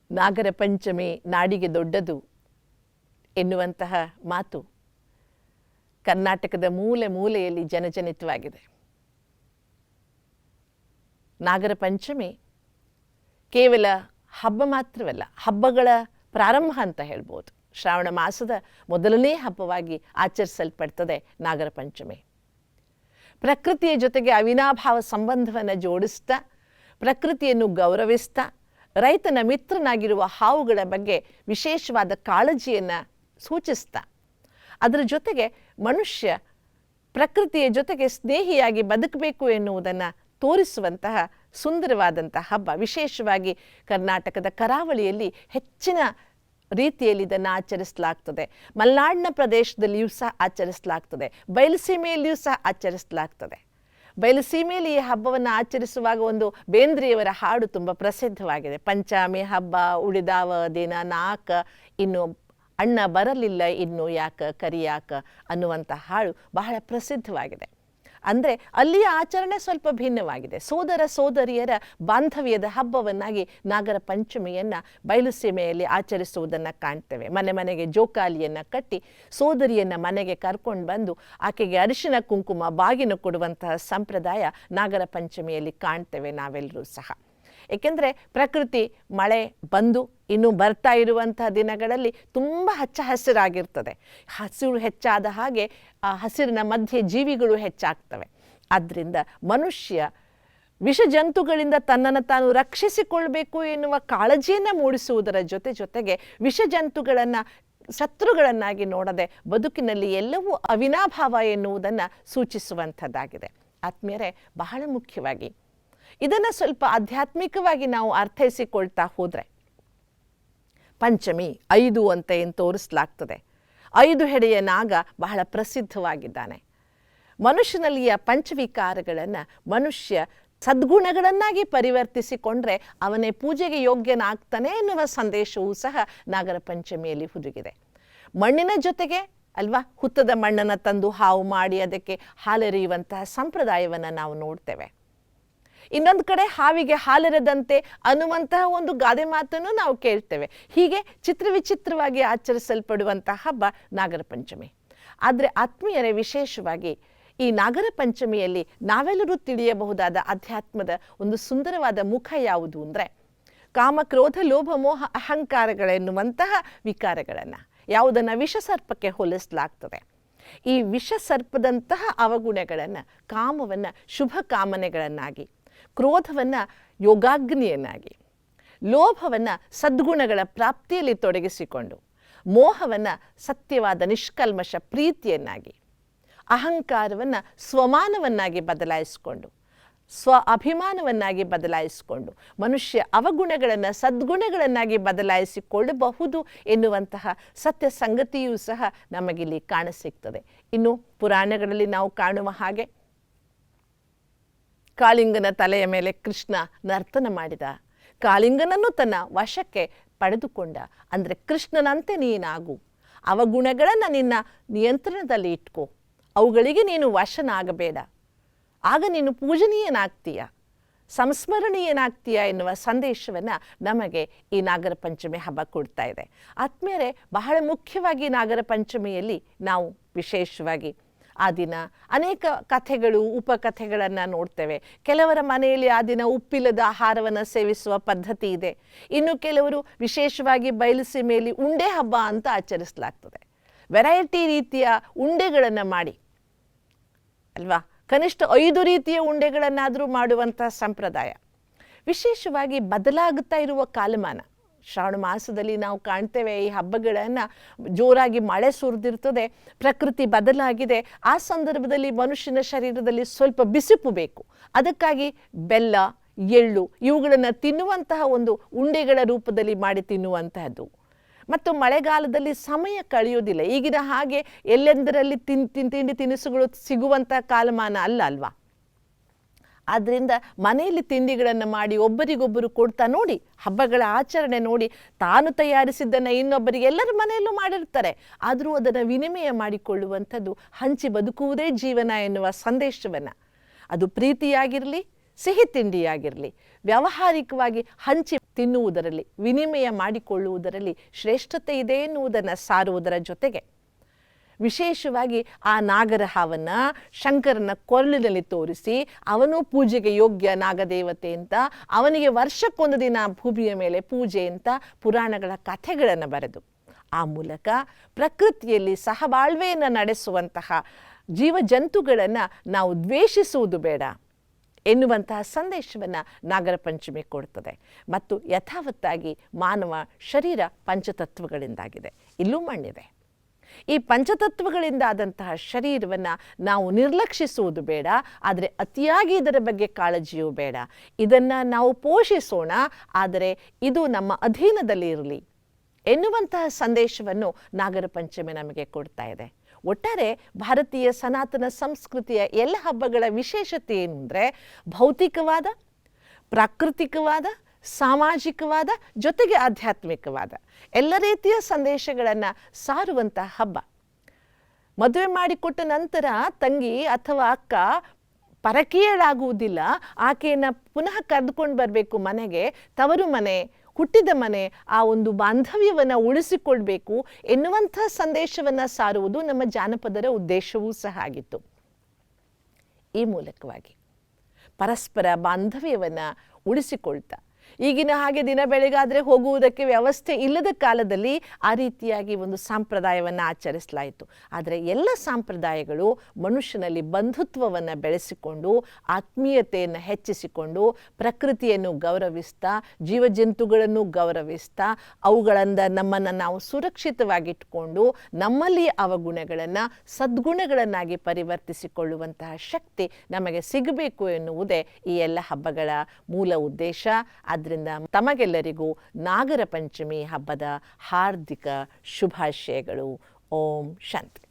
ನಾಗರ ಪಂಚಮಿ ನಾಡಿಗೆ ದೊಡ್ಡದು ಎನ್ನುವಂತಹ ಮಾತು ಕರ್ನಾಟಕದ ಮೂಲೆ ಮೂಲೆಯಲ್ಲಿ ಜನಜನಿತವಾಗಿದೆ. ನಾಗರ ಪಂಚಮಿ ಕೇವಲ ಹಬ್ಬ ಮಾತ್ರವಲ್ಲ, ಹಬ್ಬಗಳ ಪ್ರಾರಂಭ ಅಂತ ಹೇಳ್ಬೋದು. ಶ್ರಾವಣ ಮಾಸದ ಮೊದಲನೇ ಹಬ್ಬವಾಗಿ ಆಚರಿಸಲ್ಪಡ್ತದೆ ನಾಗರ ಪಂಚಮಿ. ಪ್ರಕೃತಿಯ ಜೊತೆಗೆ ಅವಿನಾಭಾವ ಸಂಬಂಧವನ್ನು ಜೋಡಿಸ್ತಾ, ಪ್ರಕೃತಿಯನ್ನು ಗೌರವಿಸ್ತಾ, ರೈತನ ಮಿತ್ರನಾಗಿರುವ ಹಾವುಗಳ ಬಗ್ಗೆ ವಿಶೇಷವಾದ ಕಾಳಜಿಯನ್ನು ಸೂಚಿಸ್ತಾ, ಅದರ ಜೊತೆಗೆ ಮನುಷ್ಯ ಪ್ರಕೃತಿಯ ಜೊತೆಗೆ ಸ್ನೇಹಿಯಾಗಿ ಬದುಕಬೇಕು ಎನ್ನುವುದನ್ನು ತೋರಿಸುವಂತಹ ಸುಂದರವಾದಂತಹ ಹಬ್ಬ. ವಿಶೇಷವಾಗಿ ಕರ್ನಾಟಕದ ಕರಾವಳಿಯಲ್ಲಿ ಹೆಚ್ಚಿನ ರೀತಿಯಲ್ಲಿ ಇದನ್ನು ಆಚರಿಸಲಾಗ್ತದೆ. ಮಲೆನಾಡಿನ ಪ್ರದೇಶದಲ್ಲಿಯೂ ಸಹ ಆಚರಿಸಲಾಗ್ತದೆ, ಬಯಲುಸೀಮೆಯಲ್ಲಿಯೂ ಸಹ ಆಚರಿಸಲಾಗ್ತದೆ. ಬಯಲುಸೀಮೆಯಲ್ಲಿ ಈ ಹಬ್ಬವನ್ನು ಆಚರಿಸುವಾಗ ಒಂದು ಬೇಂದ್ರೆಯವರ ಹಾಡು ತುಂಬ ಪ್ರಸಿದ್ಧವಾಗಿದೆ. ಪಂಚಾಮಿ ಹಬ್ಬ ಉಳಿದಾವ ದಿನ ನಾಕ, ಇನ್ನು ಅಣ್ಣ ಬರಲಿಲ್ಲ ಇನ್ನು ಯಾಕ ಕರಿಯಾಕ ಅನ್ನುವಂಥ ಹಾಡು ಬಹಳ ಪ್ರಸಿದ್ಧವಾಗಿದೆ. ಅಂದರೆ ಅಲ್ಲಿಯ ಆಚರಣೆ ಸ್ವಲ್ಪ ಭಿನ್ನವಾಗಿದೆ. ಸೋದರ ಸೋದರಿಯರ ಬಾಂಧವ್ಯದ ಹಬ್ಬವನ್ನಾಗಿ ನಾಗರ ಪಂಚಮಿಯನ್ನು ಬಯಲುಸೀಮೆಯಲ್ಲಿ ಆಚರಿಸುವುದನ್ನು ಕಾಣ್ತೇವೆ. ಮನೆ ಮನೆಗೆ ಜೋಕಾಲಿಯನ್ನು ಕಟ್ಟಿ ಸೋದರಿಯನ್ನು ಮನೆಗೆ ಕರ್ಕೊಂಡು ಬಂದು ಆಕೆಗೆ ಅರಿಶಿನ ಕುಂಕುಮ ಬಾಗಿನ ಕೊಡುವಂತಹ ಸಂಪ್ರದಾಯ ನಾಗರ ಪಂಚಮಿಯಲ್ಲಿ ಕಾಣ್ತೇವೆ ನಾವೆಲ್ಲರೂ ಸಹ. ಏಕೆಂದರೆ ಪ್ರಕೃತಿ ಮಳೆ ಬಂದು ಇನ್ನು ಬರ್ತಾ ಇರುವಂತಹ ದಿನಗಳಲ್ಲಿ ತುಂಬ ಹಚ್ಚ ಹಸಿರಾಗಿರ್ತದೆ. ಹಸಿರು ಹೆಚ್ಚಾದ ಹಾಗೆ ಆ ಹಸಿರಿನ ಮಧ್ಯೆ ಜೀವಿಗಳು ಹೆಚ್ಚಾಗ್ತವೆ. ಆದ್ದರಿಂದ ಮನುಷ್ಯ ವಿಷಜಂತುಗಳಿಂದ ತನ್ನನ್ನು ತಾನು ರಕ್ಷಿಸಿಕೊಳ್ಬೇಕು ಎನ್ನುವ ಕಾಳಜಿಯನ್ನು ಮೂಡಿಸುವುದರ ಜೊತೆಗೆ ವಿಷಜಂತುಗಳನ್ನು ಶತ್ರುಗಳನ್ನಾಗಿ ನೋಡದೆ ಬದುಕಿನಲ್ಲಿ ಎಲ್ಲವೂ ಅವಿನಾಭಾವ ಎನ್ನುವುದನ್ನು ಸೂಚಿಸುವಂಥದ್ದಾಗಿದೆ. ಆತ್ಮೀಯರೇ, ಬಹಳ ಮುಖ್ಯವಾಗಿ ಇದನ್ನು ಸ್ವಲ್ಪ ಆಧ್ಯಾತ್ಮಿಕವಾಗಿ ನಾವು ಅರ್ಥೈಸಿಕೊಳ್ತಾ ಹೋದರೆ, ಪಂಚಮಿ 5 ಅಂತ ಏನು ತೋರಿಸಲಾಗ್ತದೆ. 5 ಹೆಡೆಯ ನಾಗ ಬಹಳ ಪ್ರಸಿದ್ಧವಾಗಿದ್ದಾನೆ. ಮನುಷ್ಯನಲ್ಲಿಯ ಪಂಚವಿಕಾರಗಳನ್ನು ಮನುಷ್ಯ ಸದ್ಗುಣಗಳನ್ನಾಗಿ ಪರಿವರ್ತಿಸಿಕೊಂಡ್ರೆ ಅವನೇ ಪೂಜೆಗೆ ಯೋಗ್ಯನಾಗ್ತಾನೆ ಎನ್ನುವ ಸಂದೇಶವೂ ಸಹ ನಾಗರ ಪಂಚಮಿಯಲ್ಲಿ ಹುದುಗಿದೆ. ಮಣ್ಣಿನ ಜೊತೆಗೆ ಅಲ್ವಾ, ಹುತ್ತದ ಮಣ್ಣನ್ನು ತಂದು ಹಾವು ಮಾಡಿ ಅದಕ್ಕೆ ಹಾಲೆರೆಯುವಂತಹ ಸಂಪ್ರದಾಯವನ್ನು ನಾವು ನೋಡ್ತೇವೆ. ಇನ್ನೊಂದು ಕಡೆ ಹಾವಿಗೆ ಹಾಲೆರೆದಂತೆ ಅನ್ನುವಂತಹ ಒಂದು ಗಾದೆ ಮಾತನ್ನು ನಾವು ಕೇಳ್ತೇವೆ. ಹೀಗೆ ಚಿತ್ರವಿಚಿತ್ರವಾಗಿ ಆಚರಿಸಲ್ಪಡುವಂತಹ ಹಬ್ಬ ನಾಗರ ಪಂಚಮಿ. ಆದರೆ ಆತ್ಮೀಯರೇ, ವಿಶೇಷವಾಗಿ ಈ ನಾಗರ ಪಂಚಮಿಯಲ್ಲಿ ನಾವೆಲ್ಲರೂ ತಿಳಿಯಬಹುದಾದ ಅಧ್ಯಾತ್ಮದ ಒಂದು ಸುಂದರವಾದ ಮುಖ ಯಾವುದು ಅಂದರೆ, ಕಾಮ ಕ್ರೋಧ ಲೋಭ ಮೋಹ ಅಹಂಕಾರಗಳೆನ್ನುವಂತಹ ವಿಕಾರಗಳನ್ನು, ಯಾವುದನ್ನು ವಿಷಸರ್ಪಕ್ಕೆ ಹೋಲಿಸಲಾಗ್ತದೆ. ಈ ವಿಷಸರ್ಪದಂತಹ ಅವಗುಣಗಳನ್ನು, ಕಾಮವನ್ನು ಶುಭ ಕಾಮನೆಗಳನ್ನಾಗಿ, ಕ್ರೋಧವನ್ನು ಯೋಗಾಗ್ನಿಯನ್ನಾಗಿ, ಲೋಭವನ್ನು ಸದ್ಗುಣಗಳ ಪ್ರಾಪ್ತಿಯಲ್ಲಿ ತೊಡಗಿಸಿಕೊಂಡು, ಮೋಹವನ್ನು ಸತ್ಯವಾದ ನಿಷ್ಕಲ್ಮಶ ಪ್ರೀತಿಯನ್ನಾಗಿ, ಅಹಂಕಾರವನ್ನು ಸ್ವಮಾನವನ್ನಾಗಿ ಬದಲಾಯಿಸಿಕೊಂಡು, ಸ್ವ ಅಭಿಮಾನವನ್ನಾಗಿ ಬದಲಾಯಿಸಿಕೊಂಡು ಮನುಷ್ಯ ಅವಗುಣಗಳನ್ನು ಸದ್ಗುಣಗಳನ್ನಾಗಿ ಬದಲಾಯಿಸಿಕೊಳ್ಳಬಹುದು ಎನ್ನುವಂತಹ ಸತ್ಯ ಸಂಗತಿಯೂ ಸಹ ನಮಗಿಲ್ಲಿ ಕಾಣಸಿಗ್ತದೆ. ಇನ್ನು ಪುರಾಣಗಳಲ್ಲಿ ನಾವು ಕಾಣುವ ಹಾಗೆ ಕಾಳಿಂಗನ ತಲೆಯ ಮೇಲೆ ಕೃಷ್ಣ ನರ್ತನ ಮಾಡಿದ, ಕಾಳಿಂಗನನ್ನು ತನ್ನ ವಶಕ್ಕೆ ಪಡೆದುಕೊಂಡ. ಅಂದರೆ ಕೃಷ್ಣನಂತೆ ನೀನಾಗು, ಅವಗುಣಗಳನ್ನು ನಿನ್ನ ನಿಯಂತ್ರಣದಲ್ಲಿ ಇಟ್ಕೋ, ಅವುಗಳಿಗೆ ನೀನು ವಶನಾಗಬೇಡ, ಆಗ ನೀನು ಪೂಜನೀಯನಾಗ್ತೀಯ, ಸಂಸ್ಮರಣೀಯನಾಗ್ತೀಯ ಎನ್ನುವ ಸಂದೇಶವನ್ನು ನಮಗೆ ಈ ನಾಗರ ಪಂಚಮಿ ಹಬ್ಬ ಕೊಡ್ತಾ ಇದೆ. ಆತ್ಮೀಯರೇ, ಬಹಳ ಮುಖ್ಯವಾಗಿ ನಾಗರ ಪಂಚಮಿಯಲ್ಲಿ ನಾವು ವಿಶೇಷವಾಗಿ ಆ ದಿನ ಅನೇಕ ಕಥೆಗಳು ಉಪಕಥೆಗಳನ್ನು ನೋಡ್ತೇವೆ. ಕೆಲವರ ಮನೆಯಲ್ಲಿ ಆ ದಿನ ಉಪ್ಪಿಲ್ಲದ ಆಹಾರವನ್ನು ಸೇವಿಸುವ ಪದ್ಧತಿ ಇದೆ. ಇನ್ನು ಕೆಲವರು ವಿಶೇಷವಾಗಿ ಬಯಲುಸೀಮೆಯಲ್ಲಿ ಉಂಡೆ ಹಬ್ಬ ಅಂತ ಆಚರಿಸಲಾಗ್ತದೆ. ವೆರೈಟಿ ರೀತಿಯ ಉಂಡೆಗಳನ್ನು ಮಾಡಿ ಅಲ್ವಾ, ಕನಿಷ್ಠ 5 ರೀತಿಯ ಉಂಡೆಗಳನ್ನಾದರೂ ಮಾಡುವಂಥ ಸಂಪ್ರದಾಯ. ವಿಶೇಷವಾಗಿ ಬದಲಾಗುತ್ತಾ ಇರುವ ಕಾಲಮಾನ, ಶ್ರಾವಣ ಮಾಸದಲ್ಲಿ ನಾವು ಕಾಣ್ತೇವೆ ಈ ಹಬ್ಬಗಳನ್ನು, ಜೋರಾಗಿ ಮಳೆ ಸುರಿದಿರ್ತದೆ, ಪ್ರಕೃತಿ ಬದಲಾಗಿದೆ. ಆ ಸಂದರ್ಭದಲ್ಲಿ ಮನುಷ್ಯನ ಶರೀರದಲ್ಲಿ ಸ್ವಲ್ಪ ಬಿಸಿಪು ಬೇಕು. ಅದಕ್ಕಾಗಿ ಬೆಲ್ಲ, ಎಳ್ಳು ಇವುಗಳನ್ನು ತಿನ್ನುವಂತಹ ಒಂದು ಉಂಡೆಗಳ ರೂಪದಲ್ಲಿ ಮಾಡಿ ತಿನ್ನುವಂತಹದ್ದು. ಮತ್ತು ಮಳೆಗಾಲದಲ್ಲಿ ಸಮಯ ಕಳೆಯೋದಿಲ್ಲ. ಈಗಿನ ಹಾಗೆ ಎಲ್ಲೆಂದರಲ್ಲಿ ತಿಂಡಿ ತಿನಿಸುಗಳು ಸಿಗುವಂಥ ಕಾಲಮಾನ ಅಲ್ವಾ. ಆದ್ದರಿಂದ ಮನೆಯಲ್ಲಿ ತಿಂಡಿಗಳನ್ನು ಮಾಡಿ ಒಬ್ಬರಿಗೊಬ್ಬರು ಕೊಡ್ತಾ ನೋಡಿ, ಹಬ್ಬಗಳ ಆಚರಣೆ ನೋಡಿ, ತಾನು ತಯಾರಿಸಿದ್ದನ್ನು ಇನ್ನೊಬ್ಬರಿಗೆ ಎಲ್ಲರ ಮನೆಯಲ್ಲೂ ಮಾಡಿರ್ತಾರೆ, ಆದರೂ ಅದನ್ನು ವಿನಿಮಯ ಮಾಡಿಕೊಳ್ಳುವಂಥದ್ದು, ಹಂಚಿ ಬದುಕುವುದೇ ಜೀವನ ಎನ್ನುವ ಸಂದೇಶವನ್ನು, ಅದು ಪ್ರೀತಿಯಾಗಿರಲಿ, ಸಿಹಿ ತಿಂಡಿಯಾಗಿರಲಿ, ವ್ಯಾವಹಾರಿಕವಾಗಿ ಹಂಚಿ ತಿನ್ನುವುದರಲ್ಲಿ, ವಿನಿಮಯ ಮಾಡಿಕೊಳ್ಳುವುದರಲ್ಲಿ ಶ್ರೇಷ್ಠತೆ ಇದೆ ಎನ್ನುವುದನ್ನು ಸಾರುವುದರ ಜೊತೆಗೆ ವಿಶೇಷವಾಗಿ ಆ ನಾಗರ ಹಾವನ್ನು ಶಂಕರನ ಕೊರಳಿನಲ್ಲಿ ತೋರಿಸಿ ಅವನು ಪೂಜೆಗೆ ಯೋಗ್ಯ ನಾಗದೇವತೆ ಅಂತ, ಅವನಿಗೆ ವರ್ಷಕ್ಕೊಂದು ದಿನ ಭೂಮಿಯ ಮೇಲೆ ಪೂಜೆ ಅಂತ ಪುರಾಣಗಳ ಕಥೆಗಳನ್ನು ಬರೆದು ಆ ಮೂಲಕ ಪ್ರಕೃತಿಯಲ್ಲಿ ಸಹಬಾಳ್ವೆಯನ್ನು ನಡೆಸುವಂತಹ ಜೀವಜಂತುಗಳನ್ನು ನಾವು ದ್ವೇಷಿಸುವುದು ಬೇಡ ಎನ್ನುವಂತಹ ಸಂದೇಶವನ್ನು ನಾಗರ ಪಂಚಮಿ ಕೊಡ್ತದೆ. ಮತ್ತು ಯಥಾವತ್ತಾಗಿ ಮಾನವ ಶರೀರ ಪಂಚತತ್ವಗಳಿಂದಾಗಿದೆ, ಇಲ್ಲೂ ಮಣ್ಣಿದೆ. ಈ ಪಂಚತತ್ವಗಳಿಂದಾದಂತಹ ಶರೀರವನ್ನು ನಾವು ನಿರ್ಲಕ್ಷಿಸುವುದು ಬೇಡ, ಆದರೆ ಅತಿಯಾಗಿ ಇದರ ಬಗ್ಗೆ ಕಾಳಜಿಯೂ ಬೇಡ. ಇದನ್ನು ನಾವು ಪೋಷಿಸೋಣ, ಆದರೆ ಇದು ನಮ್ಮ ಅಧೀನದಲ್ಲಿ ಇರಲಿ ಎನ್ನುವಂತಹ ಸಂದೇಶವನ್ನು ನಾಗರ ಪಂಚಮಿ ನಮಗೆ ಕೊಡ್ತಾ ಇದೆ. ಒಟ್ಟಾರೆ ಭಾರತೀಯ ಸನಾತನ ಸಂಸ್ಕೃತಿಯ ಎಲ್ಲ ಹಬ್ಬಗಳ ವಿಶೇಷತೆ ಏನು ಅಂದರೆ ಭೌತಿಕವಾದ, ಪ್ರಾಕೃತಿಕವಾದ, ಸಾಮಾಜಿಕವಾದ, ಜೊತೆಗೆ ಆಧ್ಯಾತ್ಮಿಕವಾದ ಎಲ್ಲ ರೀತಿಯ ಸಂದೇಶಗಳನ್ನು ಸಾರುವಂತಹ ಹಬ್ಬ. ಮದುವೆ ಮಾಡಿಕೊಟ್ಟ ನಂತರ ತಂಗಿ ಅಥವಾ ಅಕ್ಕ ಪರಕೀಯಳಾಗುವುದಿಲ್ಲ, ಆಕೆಯನ್ನು ಪುನಃ ಕರೆದುಕೊಂಡು ಬರಬೇಕು ಮನೆಗೆ. ತವರು ಮನೆ, ಹುಟ್ಟಿದ ಮನೆ, ಆ ಒಂದು ಬಾಂಧವ್ಯವನ್ನು ಉಳಿಸಿಕೊಳ್ಬೇಕು ಎನ್ನುವಂಥ ಸಂದೇಶವನ್ನು ಸಾರುವುದು ನಮ್ಮ ಜಾನಪದರ ಉದ್ದೇಶವೂ ಸಹ ಆಗಿತ್ತು. ಈ ಮೂಲಕವಾಗಿ ಪರಸ್ಪರ ಬಾಂಧವ್ಯವನ್ನು ಉಳಿಸಿಕೊಳ್ತಾ, ಈಗಿನ ಹಾಗೆ ದಿನ ಬೆಳಗಾದರೆ ಹೋಗುವುದಕ್ಕೆ ವ್ಯವಸ್ಥೆ ಇಲ್ಲದ ಕಾಲದಲ್ಲಿ ಆ ರೀತಿಯಾಗಿ ಒಂದು ಸಂಪ್ರದಾಯವನ್ನು ಆಚರಿಸಲಾಯಿತು. ಆದರೆ ಎಲ್ಲ ಸಂಪ್ರದಾಯಗಳು ಮನುಷ್ಯನಲ್ಲಿ ಬಂಧುತ್ವವನ್ನು ಬೆಳೆಸಿಕೊಂಡು, ಆತ್ಮೀಯತೆಯನ್ನು ಹೆಚ್ಚಿಸಿಕೊಂಡು, ಪ್ರಕೃತಿಯನ್ನು ಗೌರವಿಸ್ತಾ, ಜೀವಜಂತುಗಳನ್ನು ಗೌರವಿಸ್ತಾ, ಅವುಗಳಿಂದ ನಮ್ಮನ್ನು ನಾವು ಸುರಕ್ಷಿತವಾಗಿಟ್ಕೊಂಡು ನಮ್ಮಲ್ಲಿ ಅವಗುಣಗಳನ್ನು ಸದ್ಗುಣಗಳನ್ನಾಗಿ ಪರಿವರ್ತಿಸಿಕೊಳ್ಳುವಂತಹ ಶಕ್ತಿ ನಮಗೆ ಸಿಗಬೇಕು ಎನ್ನುವುದೇ ಈ ಎಲ್ಲ ಹಬ್ಬಗಳ ಮೂಲ ಉದ್ದೇಶ. ಆದ್ದರಿಂದ ತಮಗೆಲ್ಲರಿಗೂ ನಾಗರ ಪಂಚಮಿ ಹಬ್ಬದ ಹಾರ್ದಿಕ ಶುಭಾಶಯಗಳು. ಓಂ ಶಾಂತಿ.